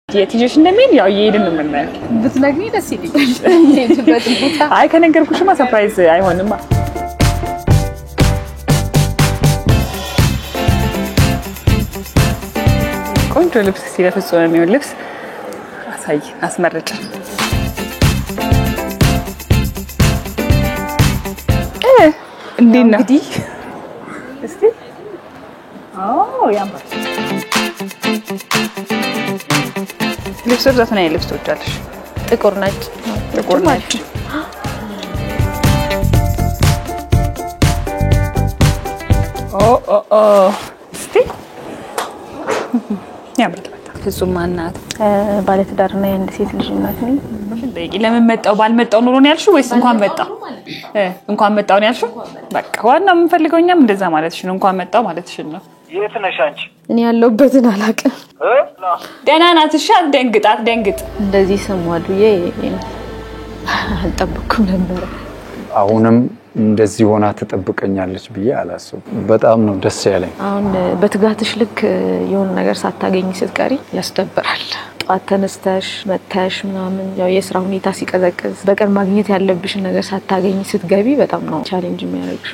የትጆች እንደሚል ያው እየሄድን ነው የምናየው ብትነግሪኝ ደስ ይለኛል አይ ከነገርኩሽማ ሰርፕራይዝ አይሆንማ ቆንጆ ልብስ ሲለፍጹ የሚሆን ልብስ አሳይ አስመርጭ እንዴት ነው እንግዲህ እስቲ ያምራል ልብስ ዘፈና ልብስ ትወዳለሽ ጥቁር ነጭ እስቲ ያምራል ፍጹም ማናት ባለ ትዳርና የአንድ ሴት ልጅ እናት ነኝ ለምን መጣው ባልመጣው ኑሮ ነው ያልሽው ወይስ እንኳን መጣው ነው ያልሽው በቃ ዋናው የምንፈልገው እኛም እንደዛ ማለትሽ ነው እንኳን መጣው ማለትሽ ነው የት ነሽ አንቺ እኔ ያለውበትን አላውቅም ደህና ናት እሺ አትደንግጥ እንደዚህ ሰማዱዬ አልጠብኩም ነበር አሁንም እንደዚህ ሆና ተጠብቀኛለች ብዬ አላሰብኩም በጣም ነው ደስ ያለኝ አሁን በትጋትሽ ልክ የሆነ ነገር ሳታገኝ ስትቀሪ ያስደብራል ጧት ተነስተሽ መተሽ ምናምን ያው የሥራ ሁኔታ ሲቀዘቅዝ በቀን ማግኘት ያለብሽ ነገር ሳታገኝ ስትገቢ በጣም ነው ቻሌንጅ የሚያደርግሽ